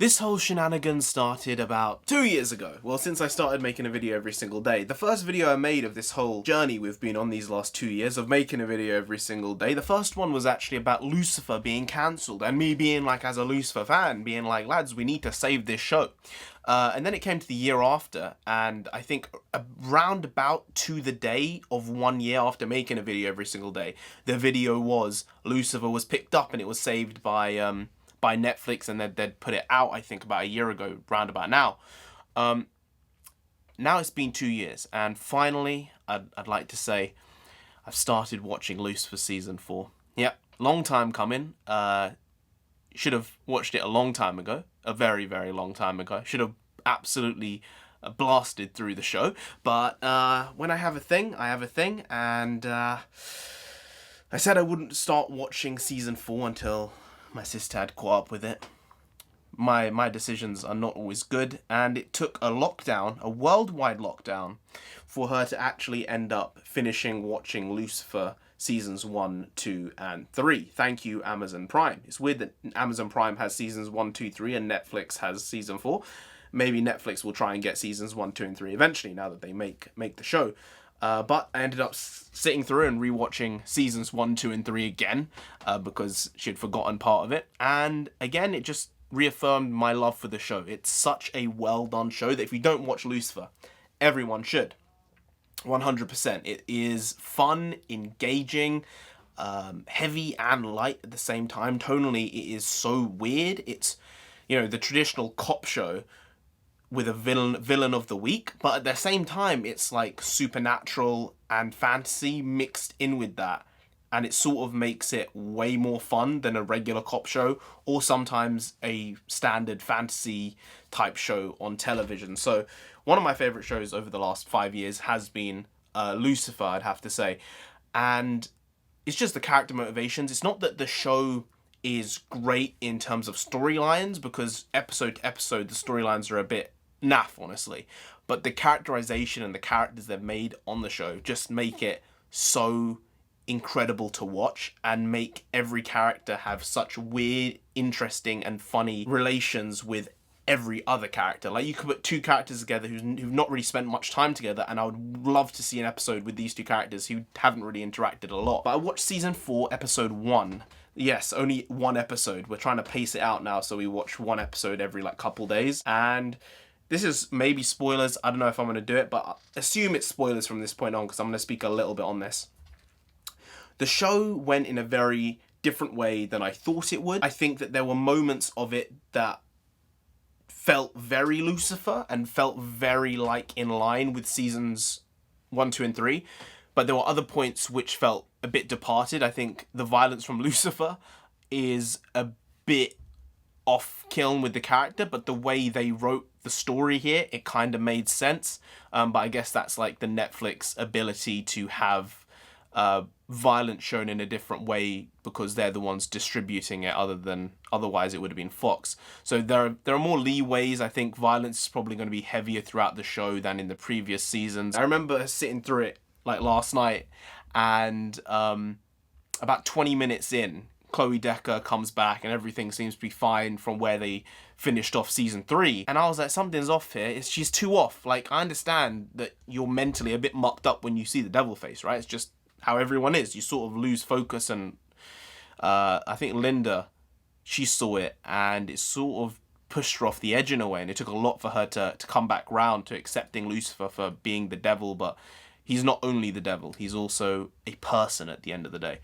This whole shenanigans started about 2 years ago. Well, since I started making a video every single day. The first video I made of this whole journey we've been on these last 2 years of making a video every single day, the first one was actually about Lucifer being cancelled and me being like, as a Lucifer fan, being like, lads, we need to save this show. And then it came to the year after, and I think around about to the day of 1 year after making a video every single day, the video was Lucifer was picked up and it was saved by Netflix, and they'd put it out, I think, about a year ago, round about now. Now it's been 2 years, and finally, I'd like to say, I've started watching Lucifer Season 4. Yep, long time coming. Should have watched it a long time ago. A very, very long time ago. Should have absolutely blasted through the show. But when I have a thing, I have a thing, and I said I wouldn't start watching Season 4 until my sister had caught up with it. My decisions are not always good, and it took a lockdown, a worldwide lockdown, for her to actually end up finishing watching Lucifer Seasons 1, 2, and 3. Thank you, Amazon Prime. It's weird that Amazon Prime has Seasons 1, 2, 3, and Netflix has Season 4. Maybe Netflix will try and get Seasons 1, 2, and 3 eventually, now that they make the show. But I ended up sitting through and rewatching Seasons 1, 2, and 3 again, because she'd forgotten part of it. And again, it just reaffirmed my love for the show. It's such a well-done show that if you don't watch Lucifer, everyone should. 100%. It is fun, engaging, heavy and light at the same time. Tonally, it is so weird. It's, the traditional cop show with a villain of the week, but at the same time, it's like supernatural and fantasy mixed in with that. And it sort of makes it way more fun than a regular cop show, or sometimes a standard fantasy type show on television. So one of my favorite shows over the last 5 years has been Lucifer, I'd have to say. And it's just the character motivations. It's not that the show is great in terms of storylines, because episode to episode, the storylines are a bit naff, honestly. But the characterization and the characters they've made on the show just make it so incredible to watch, and make every character have such weird, interesting, and funny relations with every other character. Like, you could put two characters together who've not really spent much time together, and I would love to see an episode with these two characters who haven't really interacted a lot. But I watched Season 4, Episode 1. Yes, only one episode. We're trying to pace it out now, so we watch one episode every, couple days. And this is maybe spoilers. I don't know if I'm going to do it, but assume it's spoilers from this point on, because I'm going to speak a little bit on this. The show went in a very different way than I thought it would. I think that there were moments of it that felt very Lucifer and felt very in line with seasons 1, 2, and 3. But there were other points which felt a bit departed. I think the violence from Lucifer is a bit off kiln with the character, but the way they wrote the story here, it kind of made sense. But I guess that's the Netflix ability to have violence shown in a different way, because they're the ones distributing it, otherwise it would have been Fox. So there are more leeways. I think violence is probably going to be heavier throughout the show than in the previous seasons. I remember sitting through it last night, and about 20 minutes in, Chloe Decker comes back and everything seems to be fine from where they finished off Season 3. And I was like, something's off here. She's too off. I understand that you're mentally a bit mucked up when you see the devil face, right? It's just how everyone is. You sort of lose focus, and I think Linda, she saw it, and it sort of pushed her off the edge in a way, and it took a lot for her to come back round to accepting Lucifer for being the devil. But he's not only the devil, he's also a person at the end of the day.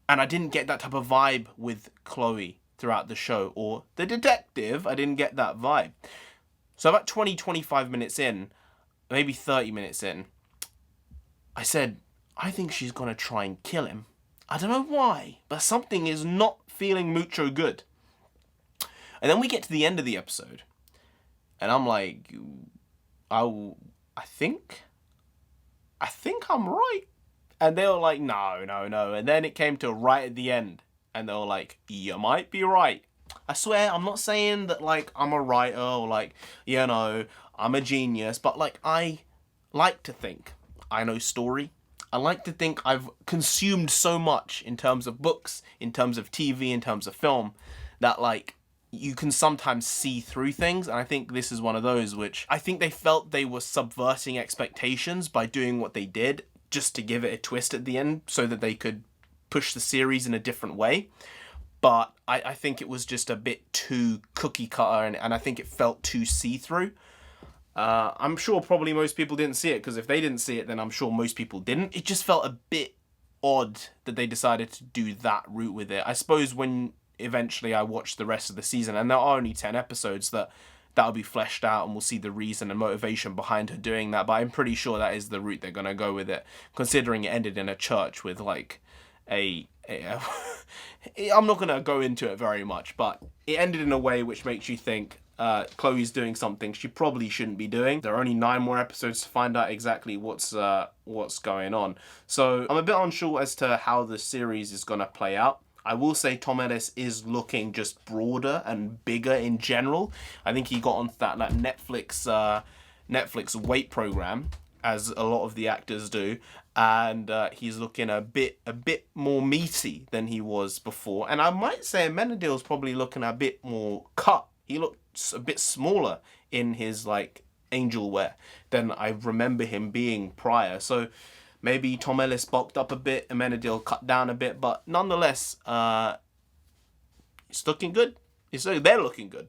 And I didn't get that type of vibe with Chloe throughout the show, or the detective. I didn't get that vibe. So about 20-25 minutes in, maybe 30 minutes in, I said, I think she's going to try and kill him. I don't know why, but something is not feeling mucho good. And then we get to the end of the episode, and I'm like, I think I'm right. And they were like, no. And then it came to right at the end, and they were like, you might be right. I swear, I'm not saying that, I'm a writer, or, I'm a genius, but, I like to think I know story. I like to think I've consumed so much in terms of books, in terms of TV, in terms of film, that, you can sometimes see through things, and I think this is one of those which I think they felt they were subverting expectations by doing what they did, just to give it a twist at the end so that they could push the series in a different way. But I think it was just a bit too cookie cutter, and I think it felt too see-through. I'm sure probably most people didn't see it, because if they didn't see it, then I'm sure most people didn't. It just felt a bit odd that they decided to do that route with it. I suppose when eventually I watch the rest of the season, and there are only 10 episodes, that'll be fleshed out and we'll see the reason and motivation behind her doing that. But I'm pretty sure that is the route they're going to go with it, considering it ended in a church with like I'm not going to go into it very much, but it ended in a way which makes you think Chloe's doing something she probably shouldn't be doing. There are only 9 more episodes to find out exactly what's going on. So I'm a bit unsure as to how the series is going to play out. I will say Tom Ellis is looking just broader and bigger in general. I think he got onto that Netflix weight program, as a lot of the actors do, and he's looking a bit more meaty than he was before. And I might say Amenadiel's probably looking a bit more cut. He looks a bit smaller in his like angel wear than I remember him being prior. So maybe Tom Ellis bulked up a bit, Amenadiel cut down a bit, but nonetheless, it's looking good. They're looking good.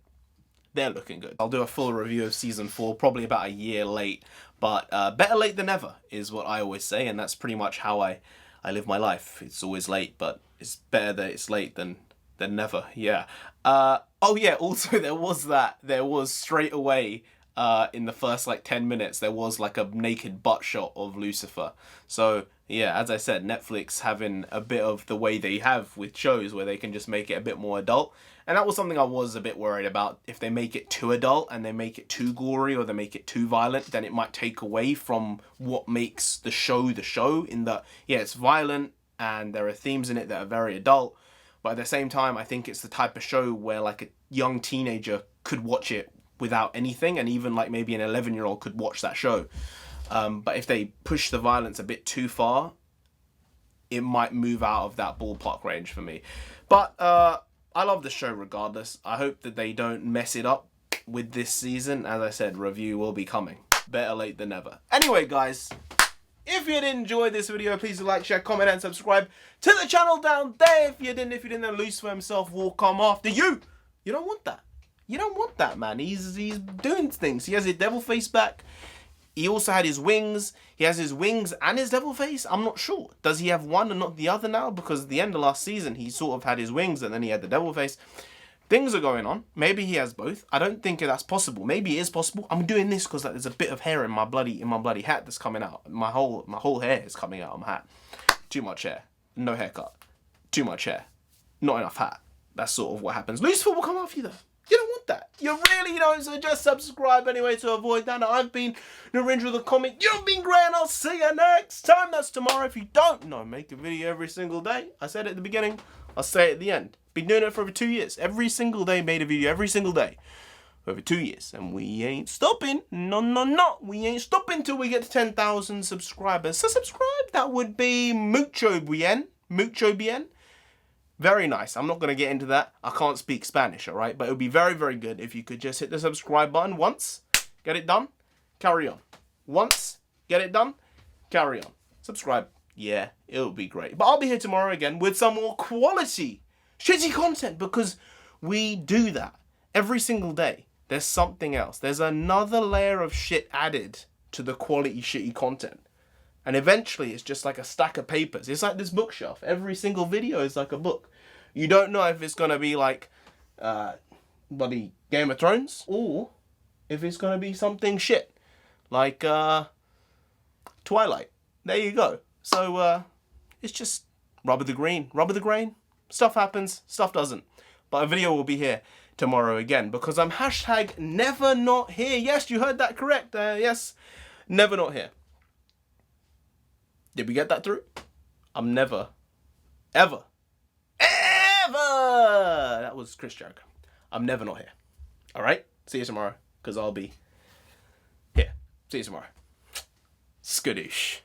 They're looking good. I'll do a full review of season 4, probably about a year late, but better late than never is what I always say, and that's pretty much how I live my life. It's always late, but it's better that it's late than never. Yeah. Oh yeah, also there was straight away in the first like 10 minutes, there was like a naked butt shot of Lucifer. So yeah, as I said, Netflix having a bit of the way they have with shows where they can just make it a bit more adult. And that was something I was a bit worried about. If they make it too adult and they make it too gory or they make it too violent, then it might take away from what makes the show in that, yeah, it's violent and there are themes in it that are very adult. But at the same time, I think it's the type of show where like a young teenager could watch it without anything, and even like maybe an 11-year-old could watch that show. But if they push the violence a bit too far, it might move out of that ballpark range for me. But I love the show regardless. I hope that they don't mess it up with this season. As I said, review will be coming. Better late than never. Anyway, guys, if you did enjoy this video, please like, share, comment, and subscribe to the channel down there. If you didn't, then Lucifer himself will come after you. You don't want that. You don't want that, man. He's doing things. He has his devil face back. He also had his wings. He has his wings and his devil face. I'm not sure. Does he have one and not the other now? Because at the end of last season, he sort of had his wings and then he had the devil face. Things are going on. Maybe he has both. I don't think that's possible. Maybe it is possible. I'm doing this because like, there's a bit of hair in my bloody hat that's coming out. My whole hair is coming out of my hat. Too much hair. No haircut. Too much hair. Not enough hat. That's sort of what happens. Lucifer will come after you though. You don't want that. You really don't, so just subscribe anyway to avoid that. I've been NarendraTheComic. You've been great, and I'll see you next time. That's tomorrow. If you don't know, make a video every single day. I said it at the beginning. I'll say it at the end. Been doing it for over 2 years. Every single day, made a video every single day. For over 2 years. And we ain't stopping. No. We ain't stopping till we get to 10,000 subscribers. So subscribe. That would be mucho bien. Mucho bien. Very nice. I'm not going to get into that. I can't speak Spanish, alright? But it would be very, very good if you could just hit the subscribe button once. Get it done. Carry on. Once. Get it done. Carry on. Subscribe. Yeah, it would be great. But I'll be here tomorrow again with some more quality, shitty content, because we do that every single day. There's something else. There's another layer of shit added to the quality, shitty content. And eventually it's just like a stack of papers. It's like this bookshelf. Every single video is like a book. You don't know if it's going to be like bloody Game of Thrones or if it's going to be something shit like Twilight. There you go. So it's just rub of the green. Rub of the grain. Stuff happens. Stuff doesn't. But a video will be here tomorrow again because I'm hashtag never not here. Yes, you heard that correct. Yes, never not here. Did we get that through? I'm never, ever, that was Chris Jericho. I'm never not here. All right? See you tomorrow, because I'll be here. See you tomorrow. Skadoosh.